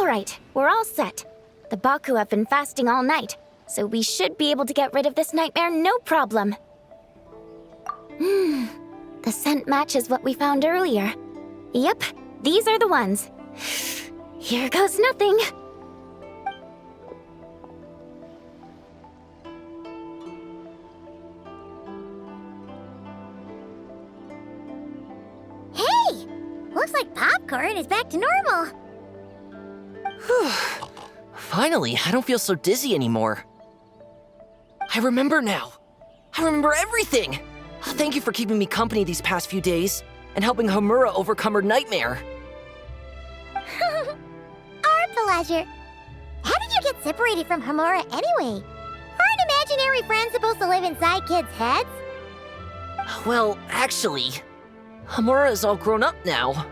Alright, we're all set. The Baku have been fasting all night, so we should be able to get rid of this nightmare no problem. The scent matches what we found earlier. Yep, these are the ones. Here goes nothing. Hey! Looks like popcorn is back to normal. Finally, I don't feel so dizzy anymore. I remember now. I remember everything. Thank you for keeping me company these past few days and helping Homura overcome her nightmare. Our pleasure. How did you get separated from Homura anyway? Aren't imaginary friends supposed to live inside kids' heads? Well, actually, Homura is all grown up now.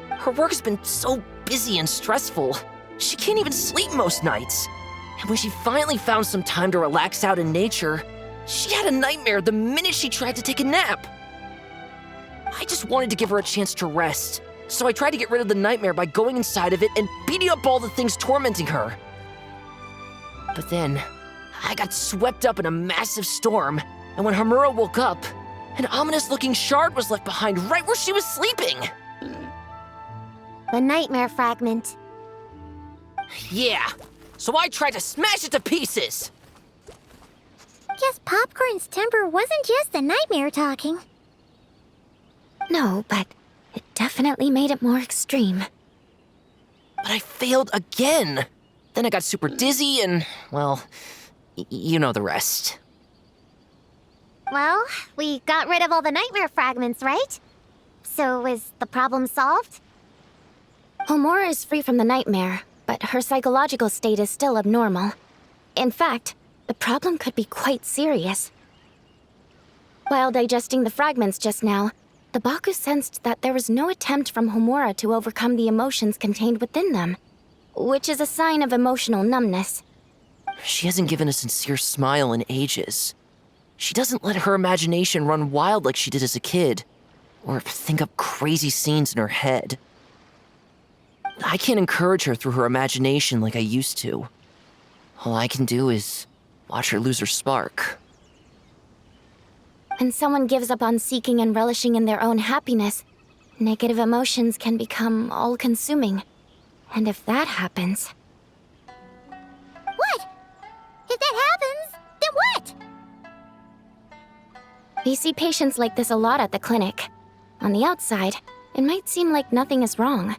Her work's been so busy and stressful. She can't even sleep most nights. And when she finally found some time to relax out in nature, she had a nightmare the minute she tried to take a nap. I just wanted to give her a chance to rest, so I tried to get rid of the nightmare by going inside of it and beating up all the things tormenting her. But then, I got swept up in a massive storm, and when Homura woke up, an ominous-looking shard was left behind right where she was sleeping. The nightmare fragment. Yeah, so I tried to smash it to pieces. Guess Popcorn's temper wasn't just the nightmare talking. No, but it definitely made it more extreme. But I failed again. Then I got super dizzy and, well, you know the rest. Well, we got rid of all the nightmare fragments, right? So is the problem solved? Homura is free from the nightmare, but her psychological state is still abnormal. In fact, the problem could be quite serious. While digesting the fragments just now, the Baku sensed that there was no attempt from Homura to overcome the emotions contained within them, which is a sign of emotional numbness. She hasn't given a sincere smile in ages. She doesn't let her imagination run wild like she did as a kid, or think up crazy scenes in her head. I can't encourage her through her imagination like I used to. All I can do is watch her lose her spark. When someone gives up on seeking and relishing in their own happiness, negative emotions can become all-consuming. And if that happens... What? If that happens, then what? We see patients like this a lot at the clinic. On the outside, it might seem like nothing is wrong.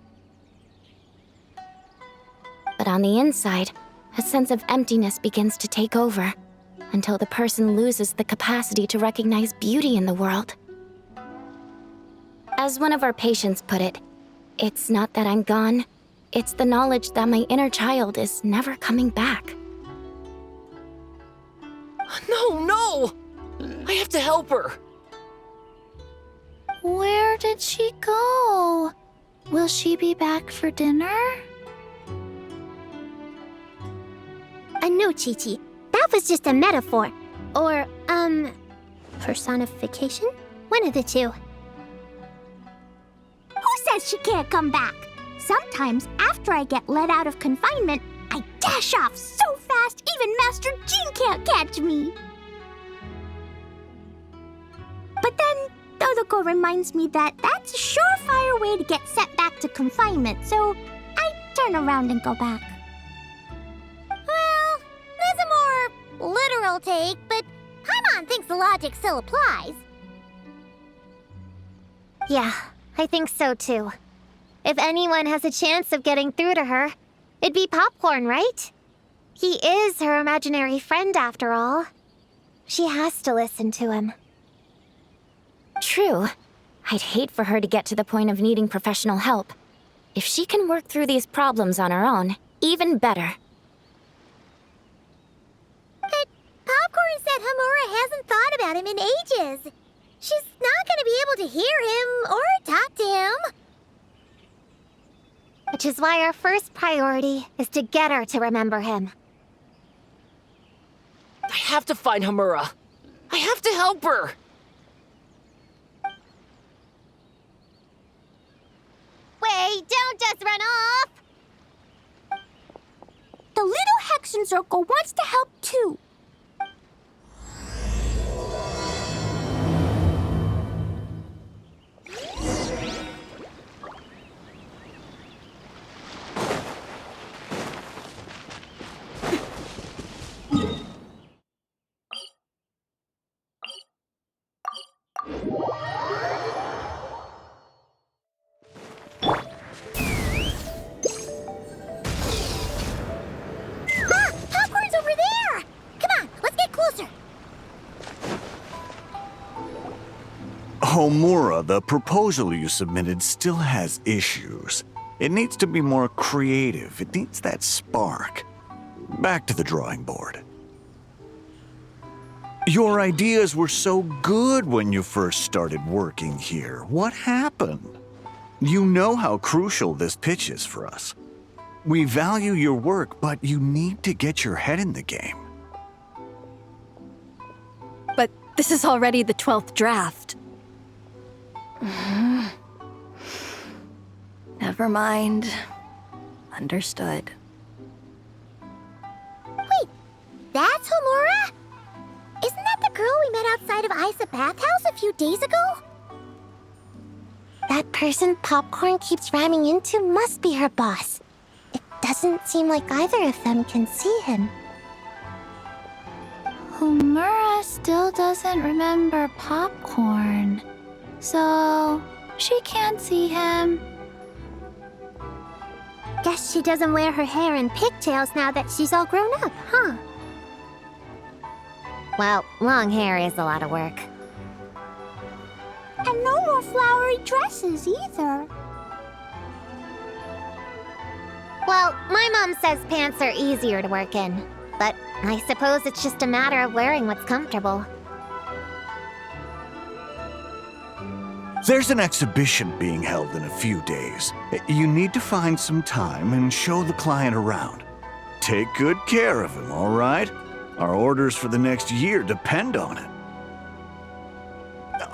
But on the inside, a sense of emptiness begins to take over, until the person loses the capacity to recognize beauty in the world. As one of our patients put it, it's not that I'm gone, it's the knowledge that my inner child is never coming back. No! I have to help her! Where did she go? Will she be back for dinner? No, Chi-Chi. That was just a metaphor. Or, personification? One of the two. Who says she can't come back? Sometimes, after I get let out of confinement, I dash off so fast even Master Jean can't catch me. But then, Dodoko reminds me that that's a surefire way to get sent back to confinement, so I turn around and go back. Well, that's a more literal take, but Paimon thinks the logic still applies. Yeah, I think so too. If anyone has a chance of getting through to her, it'd be Popcorn, right? He is her imaginary friend after all. She has to listen to him. True. I'd hate for her to get to the point of needing professional help. If she can work through these problems on her own, even better. But Popcorn said Homura hasn't thought about him in ages. She's not going to be able to hear him or talk to him. Which is why our first priority is to get her to remember him. I have to find Homura. I have to help her. Wait, don't just run off! Fashion Circle wants to help too. Popcorn's over there! Come on, let's get closer. Homura, the proposal you submitted still has issues. It needs to be more creative. It needs that spark. Back to the drawing board. Your ideas were so good when you first started working here. What happened? You know how crucial this pitch is for us. We value your work, but you need to get your head in the game. But this is already the 12th draft. Never mind. Understood. Wait, that's Homura? Isn't that the girl we met outside of Isa Bathhouse a few days ago? That person Popcorn keeps ramming into must be her boss. It doesn't seem like either of them can see him. Homura still doesn't remember Popcorn, so she can't see him. Guess she doesn't wear her hair in pigtails now that she's all grown up, huh? Well, long hair is a lot of work. And no more flowery dresses either. Well, my mom says pants are easier to work in, but I suppose it's just a matter of wearing what's comfortable. There's an exhibition being held in a few days. You need to find some time and show the client around. Take good care of him, all right? Our orders for the next year depend on it.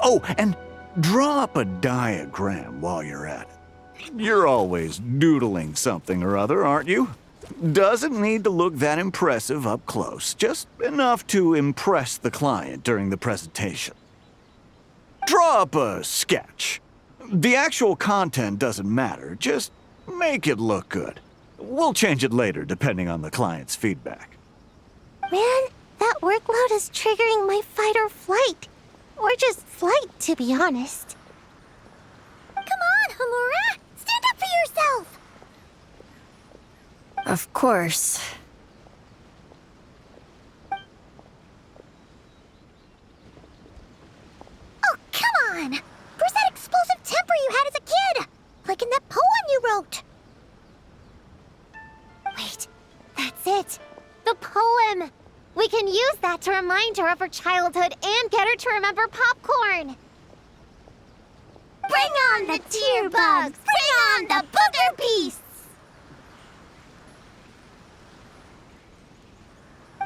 Oh, and draw up a diagram while you're at it. You're always doodling something or other, aren't you? Doesn't need to look that impressive up close, just enough to impress the client during the presentation. Draw up a sketch. The actual content doesn't matter, just make it look good. We'll change it later depending on the client's feedback. Man, that workload is triggering my fight or flight. Or just flight, to be honest. Come on, Homura! Stand up for yourself! Of course. Oh, come on! Where's that explosive temper you had as a kid? Like in that poem you wrote. Wait, that's it. The poem! We can use that to remind her of her childhood and get her to remember Popcorn! Bring on the tear bugs! Bring on the booger beasts!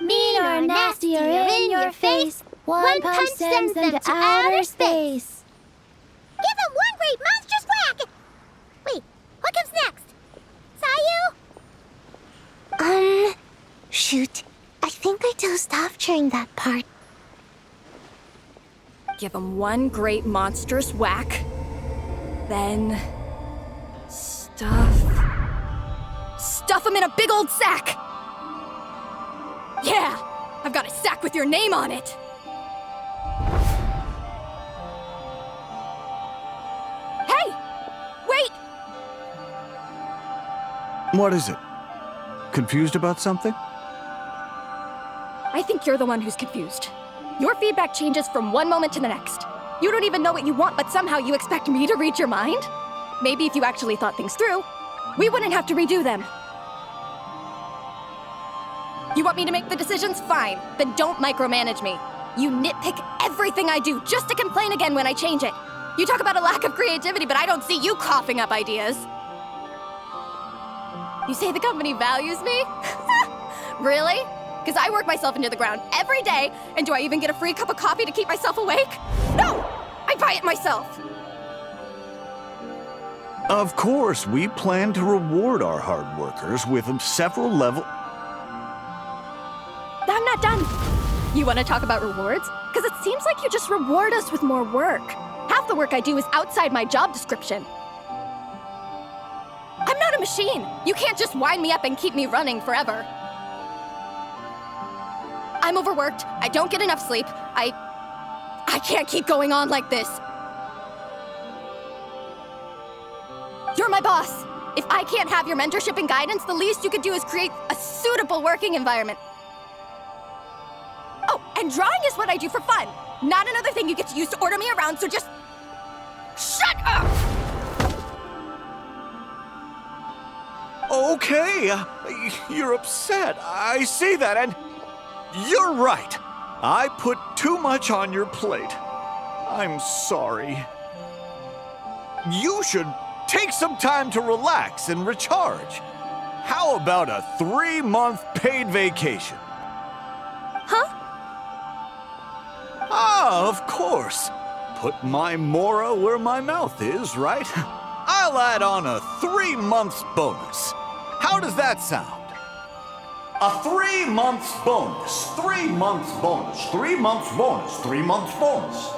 Mean or nasty or in your face, one punch sends them to outer space. Give them one great monstrous whack! Wait, what comes next? Sayu? Shoot. I think I dozed off during that part. Give him one great monstrous whack. Then... Stuff him in a big old sack! Yeah! I've got a sack with your name on it! Hey! Wait! What is it? Confused about something? I think you're the one who's confused. Your feedback changes from one moment to the next. You don't even know what you want, but somehow you expect me to read your mind? Maybe if you actually thought things through, we wouldn't have to redo them. You want me to make the decisions? Fine. Then don't micromanage me. You nitpick everything I do just to complain again when I change it. You talk about a lack of creativity, but I don't see you coughing up ideas. You say the company values me? Really? Because I work myself into the ground every day, and do I even get a free cup of coffee to keep myself awake? No! I buy it myself! Of course, we plan to reward our hard workers with several level... You want to talk about rewards? Because it seems like you just reward us with more work. Half the work I do is outside my job description. I'm not a machine. You can't just wind me up and keep me running forever. I'm overworked. I don't get enough sleep. I can't keep going on like this. You're my boss. If I can't have your mentorship and guidance, the least you could do is create a suitable working environment. Oh, and drawing is what I do for fun. Not another thing you get to use to order me around, so just... shut up! Okay, you're upset. I see that, and you're right. I put too much on your plate. I'm sorry. You should take some time to relax and recharge. How about a 3-month paid vacation? Huh? Ah, of course. Put my mora where my mouth is, right? I'll add on a 3-month bonus. How does that sound? A 3-month bonus. 3-month bonus. 3-month bonus. 3-month bonus.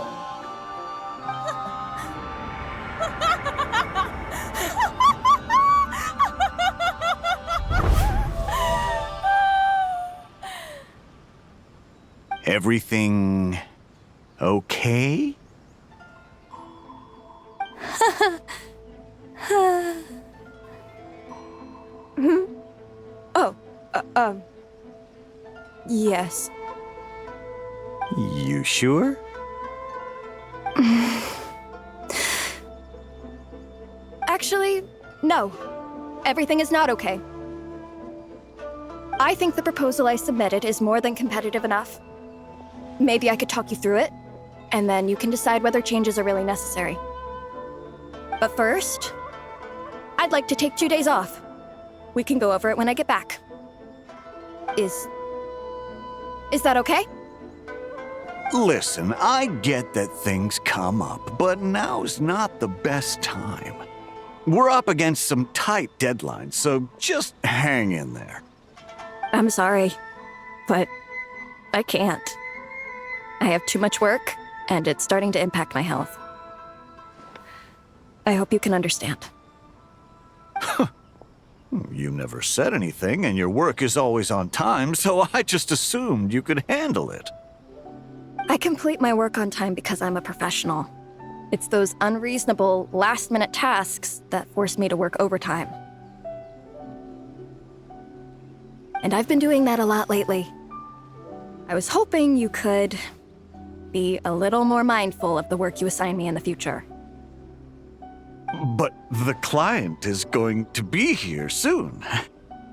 Everything okay? Oh, yes. You sure? Actually, no. Everything is not okay. I think the proposal I submitted is more than competitive enough. Maybe I could talk you through it, and then you can decide whether changes are really necessary. But first, I'd like to take 2 days off. We can go over it when I get back. Is that okay? Listen, I get that things come up, but now's not the best time. We're up against some tight deadlines, so just hang in there. I'm sorry, but I can't. I have too much work, and it's starting to impact my health. I hope you can understand. You never said anything, and your work is always on time, so I just assumed you could handle it. I complete my work on time because I'm a professional. It's those unreasonable, last-minute tasks that force me to work overtime. And I've been doing that a lot lately. I was hoping you could be a little more mindful of the work you assign me in the future. But the client is going to be here soon.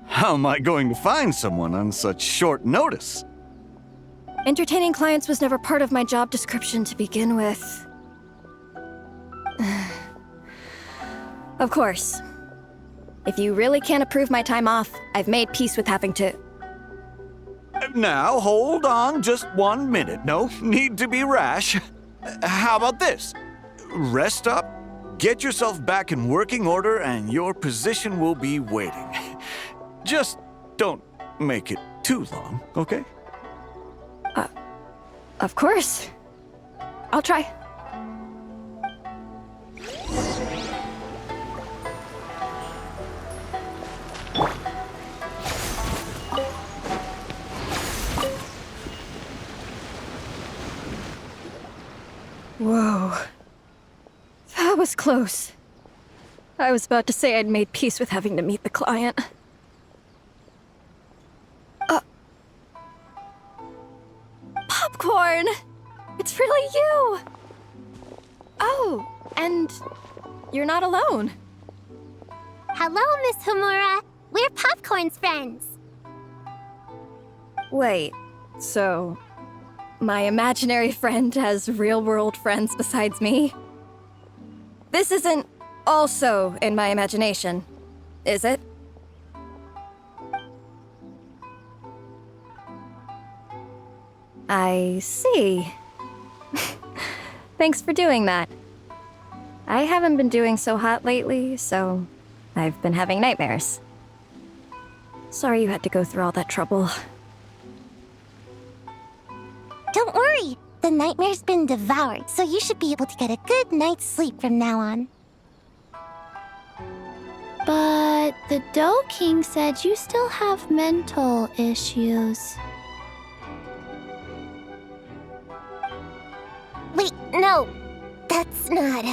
How am I going to find someone on such short notice? Entertaining clients was never part of my job description to begin with. Of course. If you really can't approve my time off, I've made peace with having to... Now, hold on just 1 minute. No need to be rash. How about this? Rest up, get yourself back in working order, and your position will be waiting. Just don't make it too long, okay? Of course. I'll try. Whoa. That was close. I was about to say I'd made peace with having to meet the client. Popcorn! It's really you! Oh, and you're not alone. Hello, Miss Homura. We're Popcorn's friends. Wait, so my imaginary friend has real-world friends besides me? This isn't also in my imagination, is it? I see. Thanks for doing that. I haven't been doing so hot lately, so I've been having nightmares. Sorry you had to go through all that trouble. Don't worry. The nightmare's been devoured, so you should be able to get a good night's sleep from now on. But the Dough King said you still have mental issues. Wait, no. That's not...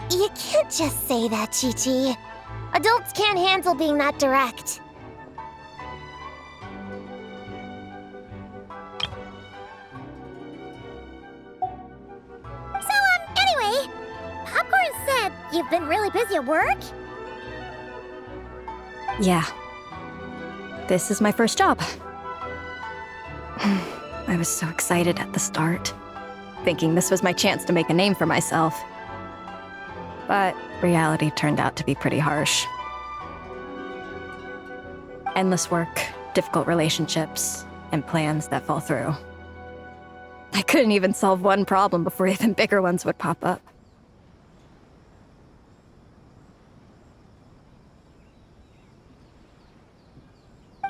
You can't just say that, Chi-Chi. Adults can't handle being that direct. Anyway, Popcorn said you've been really busy at work? Yeah. This is my first job. I was so excited at the start, thinking this was my chance to make a name for myself. But reality turned out to be pretty harsh. Endless work, difficult relationships, and plans that fall through. I couldn't even solve one problem before even bigger ones would pop up.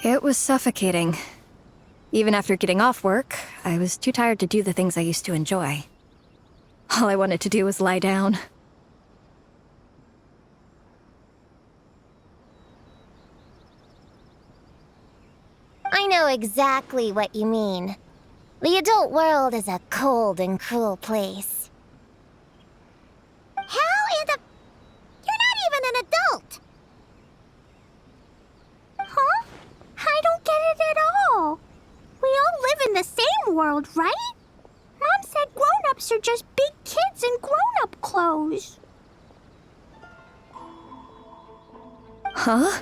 It was suffocating. Even after getting off work, I was too tired to do the things I used to enjoy. All I wanted to do was lie down. I know exactly what you mean. The adult world is a cold and cruel place. How in the... You're not even an adult! Huh? I don't get it at all. We all live in the same world, right? Mom said grown-ups are just big kids in grown-up clothes. Huh?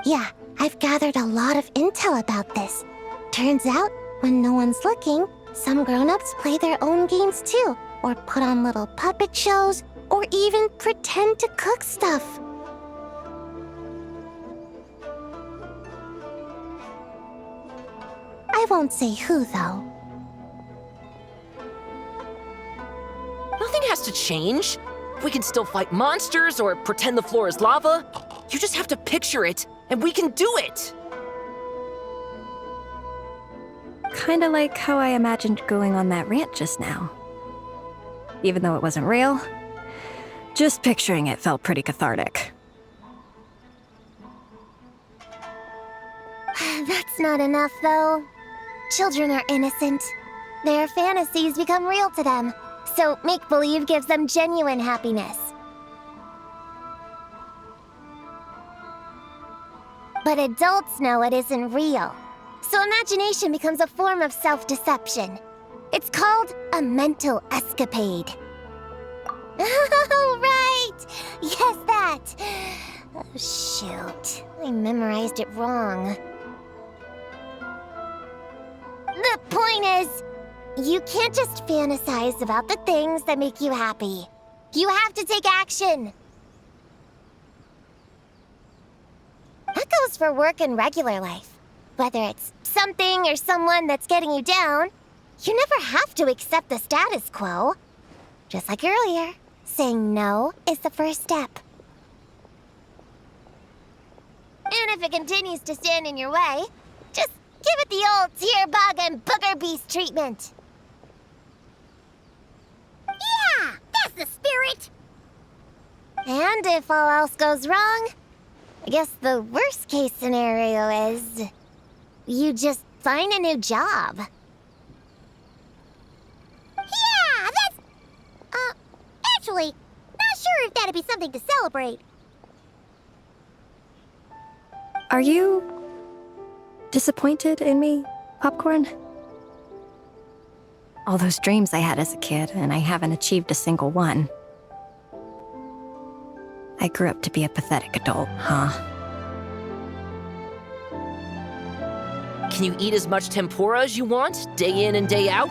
Yeah, I've gathered a lot of intel about this. Turns out, when no one's looking, some grown-ups play their own games too, or put on little puppet shows, or even pretend to cook stuff. I won't say who, though. Nothing has to change. We can still fight monsters or pretend the floor is lava. You just have to picture it, and we can do it! Kinda like how I imagined going on that rant just now. Even though it wasn't real, just picturing it felt pretty cathartic. That's not enough, though. Children are innocent. Their fantasies become real to them, so make-believe gives them genuine happiness. But adults know it isn't real, so imagination becomes a form of self-deception. It's called a mental escapade. Oh, right! Yes, that! Oh, shoot. I memorized it wrong. The point is, you can't just fantasize about the things that make you happy. You have to take action. That goes for work and regular life. Whether it's something or someone that's getting you down, you never have to accept the status quo. Just like earlier, saying no is the first step. And if it continues to stand in your way, just give it the old tear bug and booger beast treatment. Yeah, that's the spirit! And if all else goes wrong, I guess the worst case scenario is you just find a new job. Yeah, that's... actually, not sure if that'd be something to celebrate. Are you disappointed in me, Popcorn? All those dreams I had as a kid, and I haven't achieved a single one. I grew up to be a pathetic adult, huh? Can you eat as much tempura as you want, day in and day out?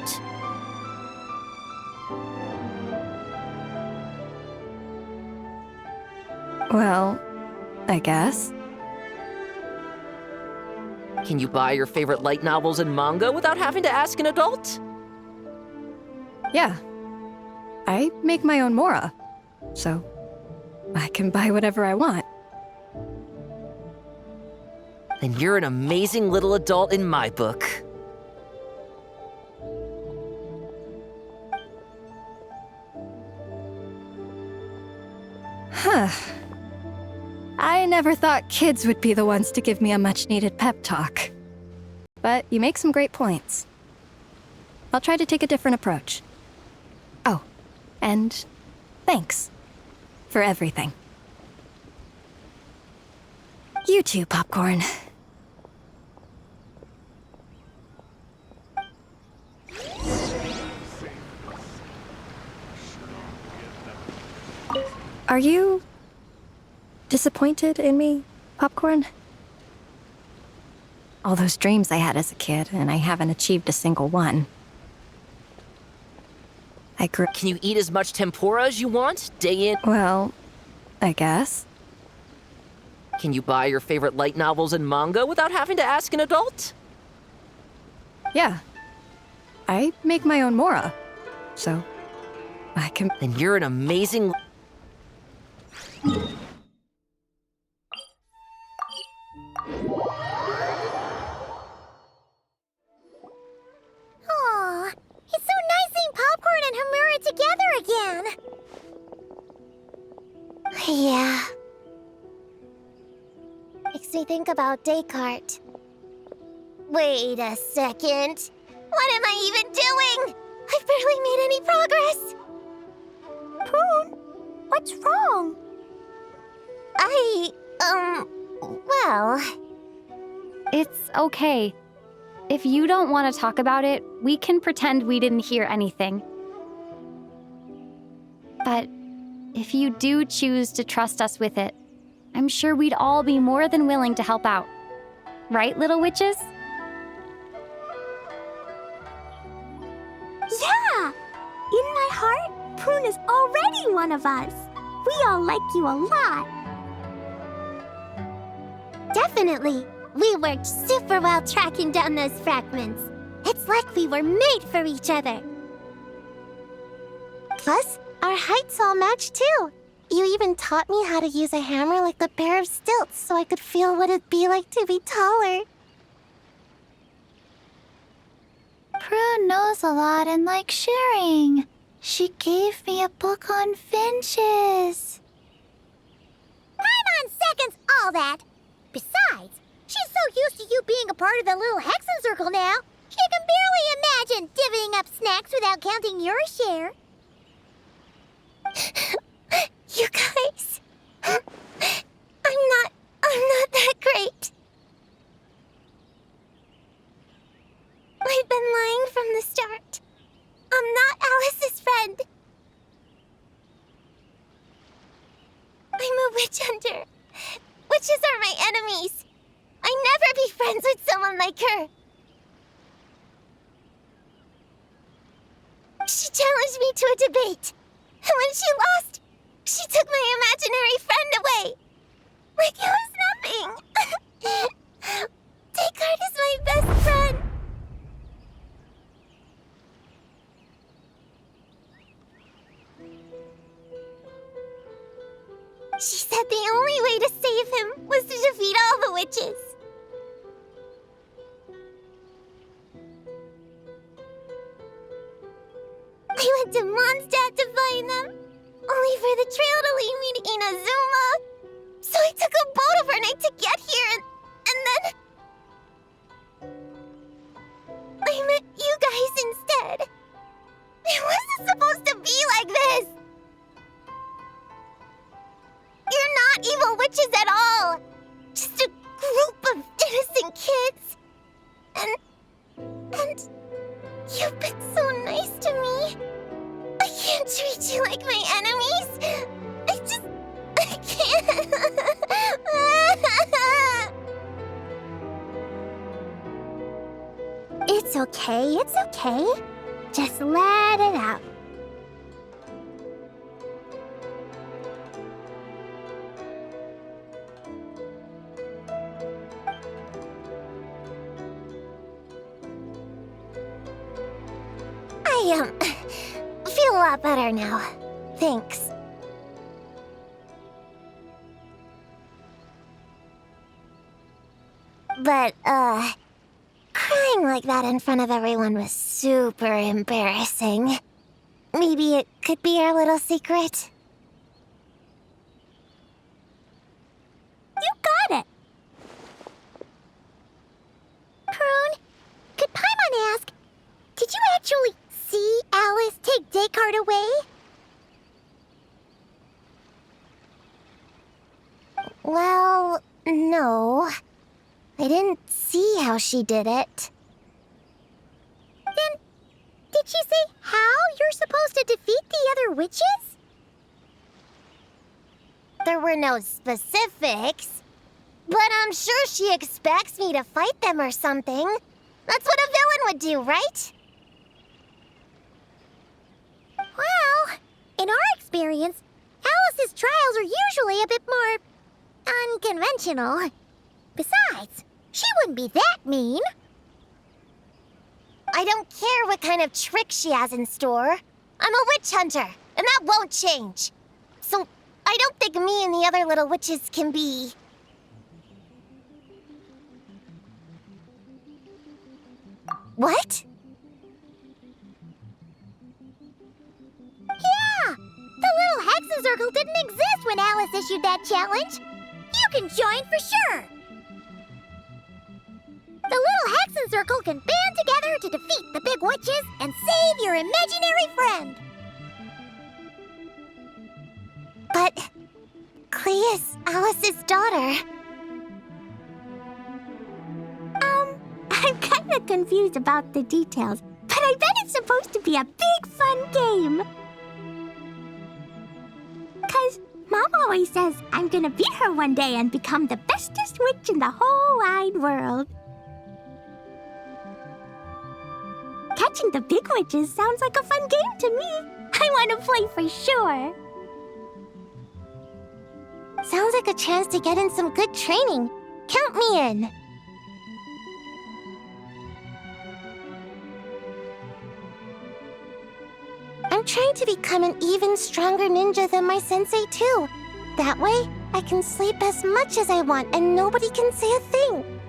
Well, I guess. Can you buy your favorite light novels and manga without having to ask an adult? Yeah. I make my own mora, so I can buy whatever I want. Then you're an amazing little adult in my book. Huh. I never thought kids would be the ones to give me a much-needed pep talk. But you make some great points. I'll try to take a different approach. Oh, and thanks for everything. You too, Popcorn. Are you disappointed in me, Popcorn? All those dreams I had as a kid, and I haven't achieved a single one. Can you eat as much tempura as you want, day in? Well, I guess. Can you buy your favorite light novels and manga without having to ask an adult? Yeah. I make my own mora, so I can... Then you're an amazing... Aw, it's so nice seeing Popcorn and Hamura together again. Yeah. Makes me think about Descartes. Wait a second. What am I even doing? I've barely made any progress. Prune, what's wrong? Well... It's okay. If you don't want to talk about it, we can pretend we didn't hear anything. But if you do choose to trust us with it, I'm sure we'd all be more than willing to help out. Right, little witches? Yeah! In my heart, Prune is already one of us. We all like you a lot. Definitely. We worked super well tracking down those fragments. It's like we were made for each other. Plus, our heights all match too. You even taught me how to use a hammer like a pair of stilts so I could feel what it'd be like to be taller. Prune knows a lot and likes sharing. She gave me a book on finches. Time on seconds, all that. Besides, she's so used to you being a part of the little Hexen Circle now, she can barely imagine divvying up snacks without counting your share. You guys, I'm not that great. I've been lying from the start. I'm not Alice's friend. I'm a witch hunter. Witches are my enemies. I'd never be friends with someone like her. She challenged me to a debate. And when she lost, she took my imaginary friend away. Like it was nothing. Descartes is my best friend. She said the only way to save him was to defeat all the witches. I went to Mondstadt to find them, only for the trail to lead me to Inazuma. So I took a boat overnight to get here, and then... I met you guys instead. It wasn't supposed to be like this. You're not evil witches at all. Just a group of innocent kids. And you've been so nice to me. I can't treat you like my enemies. I can't. It's okay. Just let it out. I feel a lot better now. Thanks. But, crying like that in front of everyone was super embarrassing. Maybe it could be our little secret. You got it! Prune, could Paimon ask, did you actually see Alice take Descartes away? Well, no. I didn't see how she did it. Then, did she say how you're supposed to defeat the other witches? There were no specifics, but I'm sure she expects me to fight them or something. That's what a villain would do, right? Well, in our experience, Alice's trials are usually a bit more unconventional. Besides, she wouldn't be that mean. I don't care what kind of trick she has in store. I'm a witch hunter, and that won't change. So I don't think me and the other little witches can be... What? Yeah! The little Hexen Circle didn't exist when Alice issued that challenge. You can join for sure! The little Hexen Circle can band together to defeat the big witches and save your imaginary friend! But... Clea's Alice's daughter. I'm kinda confused about the details, but I bet it's supposed to be a big fun game. 'Cause Mom always says I'm gonna beat her one day and become the bestest witch in the whole wide world. Catching the big witches sounds like a fun game to me. I want to play for sure. Sounds like a chance to get in some good training. Count me in. I'm trying to become an even stronger ninja than my sensei, too. That way, I can sleep as much as I want and nobody can say a thing.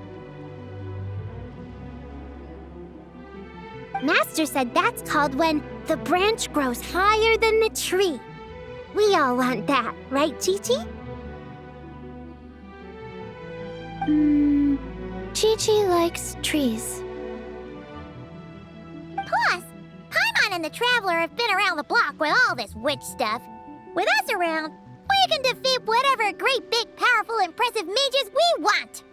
Master said that's called when the branch grows higher than the tree. We all want that, right, Chi-Chi? Chi-Chi likes trees. Plus, Paimon and the Traveler have been around the block with all this witch stuff. With us around, we can defeat whatever great, big, powerful, impressive mages we want.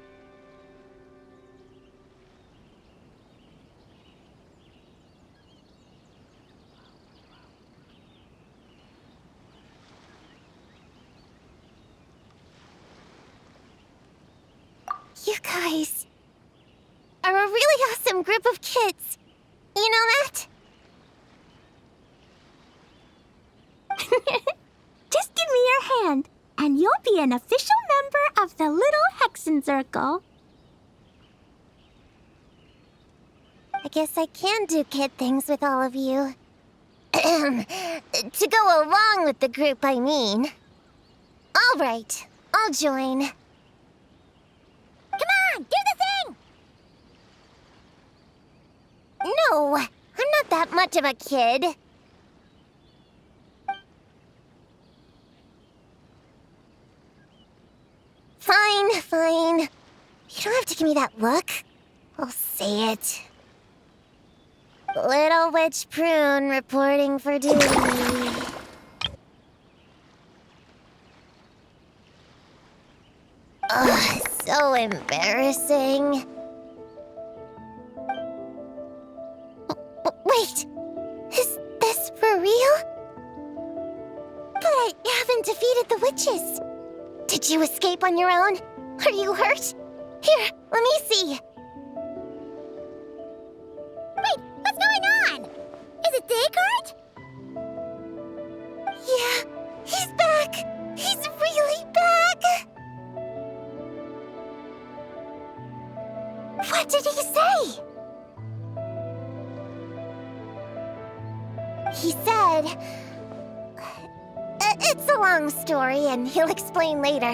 You guys are a really awesome group of kids. You know that? Just give me your hand, and you'll be an official member of the Little Hexen Circle. I guess I can do kid things with all of you. To go along with the group, I mean. All right, I'll join. Come on, do the thing! No, I'm not that much of a kid. Fine. You don't have to give me that look. I'll say it. Little Witch Prune reporting for duty. Ugh, so embarrassing. Wait, is this for real? But I haven't defeated the witches. Did you escape on your own? Are you hurt? Here, let me see. Wait, what's going on? Is it Descartes? Yeah, he's back. He's really back. What did he say? He said... It's a long story, and he'll explain later.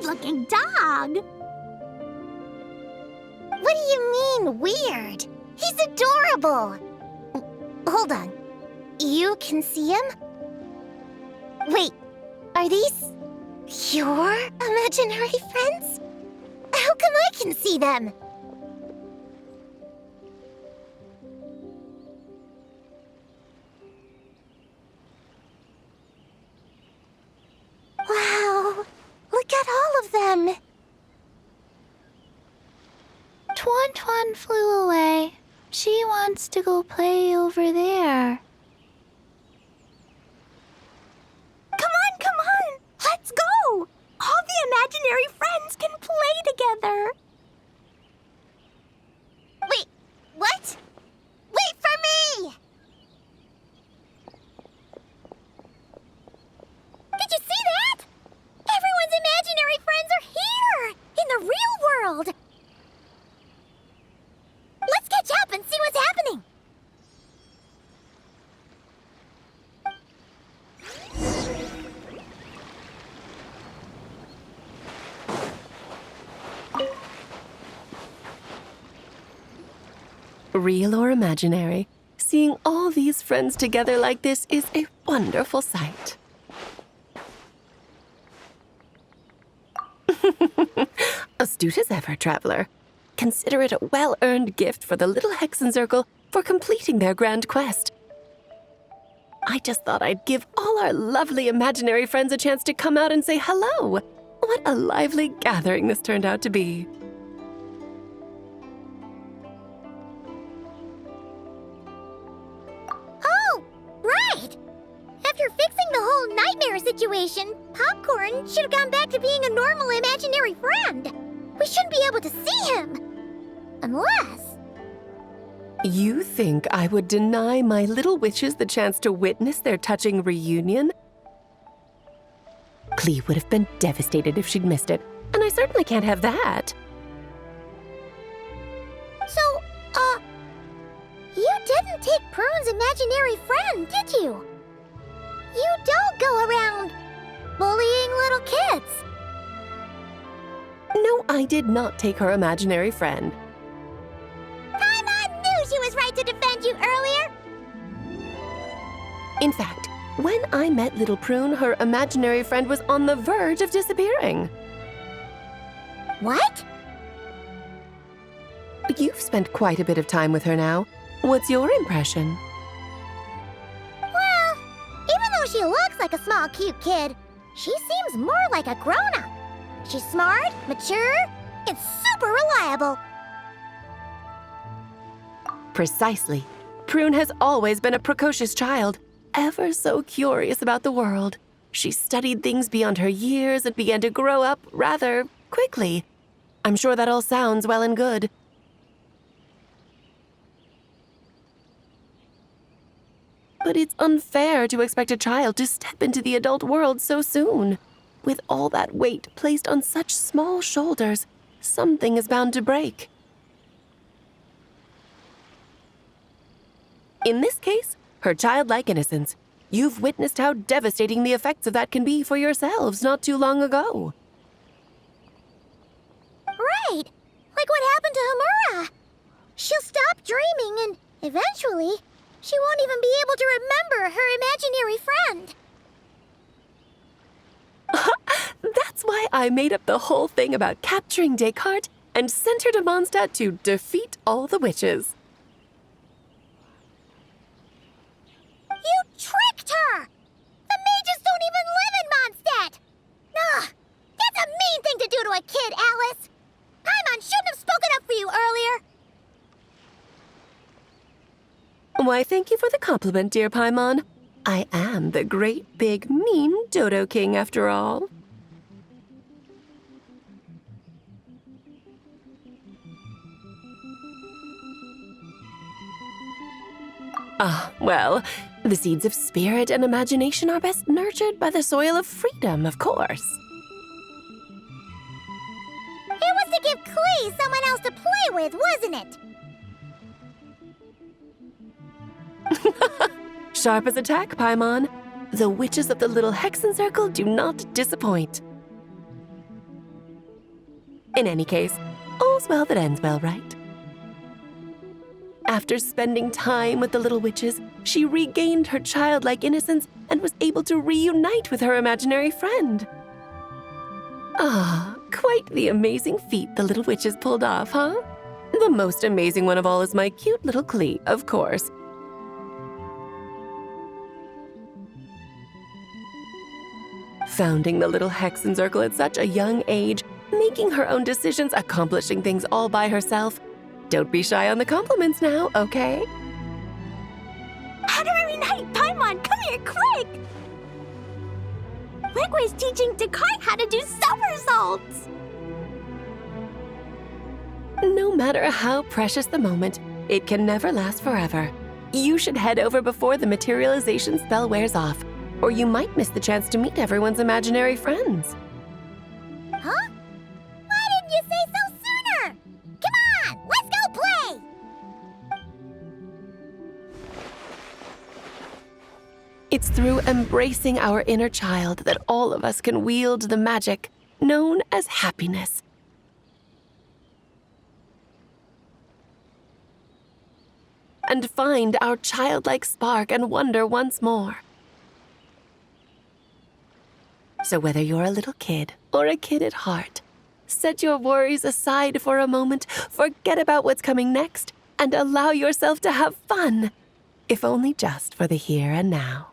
weird-looking dog. What do you mean, weird? He's adorable. Hold on. You can see him? Wait, are these your imaginary friends? How come I can see them? Wow, look at all of them. Twan flew away. She wants to go play over there. Come on, let's go. All the imaginary friends can play together. Wait, what? Wait for me! Did you see that? Everyone's imaginary friends are here! In the real world! Let's catch up and see what's happening! Real or imaginary, seeing all these friends together like this is a wonderful sight. Astute as ever, traveler. Consider it a well-earned gift for the little Hexen Circle for completing their grand quest. I just thought I'd give all our lovely imaginary friends a chance to come out and say hello. What a lively gathering this turned out to be. Oh, right! After fixing the whole nightmare situation, Popcorn should have gone back to being a normal imaginary friend. We shouldn't be able to see him. Unless... You think I would deny my little witches the chance to witness their touching reunion? Clee would have been devastated if she'd missed it, and I certainly can't have that. So, you didn't take Prune's imaginary friend, did you? You don't go around bullying little kids. No, I did not take her imaginary friend. Paimon knew she was right to defend you earlier. In fact, when I met little Prune, her imaginary friend was on the verge of disappearing. What? You've spent quite a bit of time with her now. What's your impression? Well, even though she looks like a small, cute kid, she seems more like a grown-up. She's smart, mature, and super reliable. Precisely. Prune has always been a precocious child, ever so curious about the world. She studied things beyond her years and began to grow up rather quickly. I'm sure that all sounds well and good. But it's unfair to expect a child to step into the adult world so soon. With all that weight placed on such small shoulders, something is bound to break. In this case, her childlike innocence. You've witnessed how devastating the effects of that can be for yourselves not too long ago. Right, like what happened to Hamura. She'll stop dreaming and eventually she won't even be able to remember her imaginary friend. That's why I made up the whole thing about capturing Descartes and sent her to Mondstadt to defeat all the witches. You tricked her! The mages don't even live in Mondstadt! Ugh, that's a mean thing to do to a kid, Alice! Paimon shouldn't have spoken up for you earlier! Why, thank you for the compliment, dear Paimon. I am the great, big, mean Dodo King, after all. Well, the seeds of spirit and imagination are best nurtured by the soil of freedom, of course. It was to give Clee someone else to play with, wasn't it? Sharp as a tack, Paimon. The witches of the little Hexen Circle do not disappoint. In any case, all's well that ends well, right? After spending time with the little witches, she regained her childlike innocence and was able to reunite with her imaginary friend. Ah, quite the amazing feat the little witches pulled off, huh? The most amazing one of all is my cute little Klee, of course. Founding the little Hexencircle at such a young age, making her own decisions, accomplishing things all by herself. Don't be shy on the compliments now, okay? Honorary Knight Paimon, come here quick! Wigway's teaching Descartes how to do somersaults! No matter how precious the moment, it can never last forever. You should head over before the materialization spell wears off, or you might miss the chance to meet everyone's imaginary friends. Huh? Why didn't you say so sooner? Come on, let's go play! It's through embracing our inner child that all of us can wield the magic known as happiness. And find our childlike spark and wonder once more. So whether you're a little kid or a kid at heart, set your worries aside for a moment, forget about what's coming next, and allow yourself to have fun, if only just for the here and now.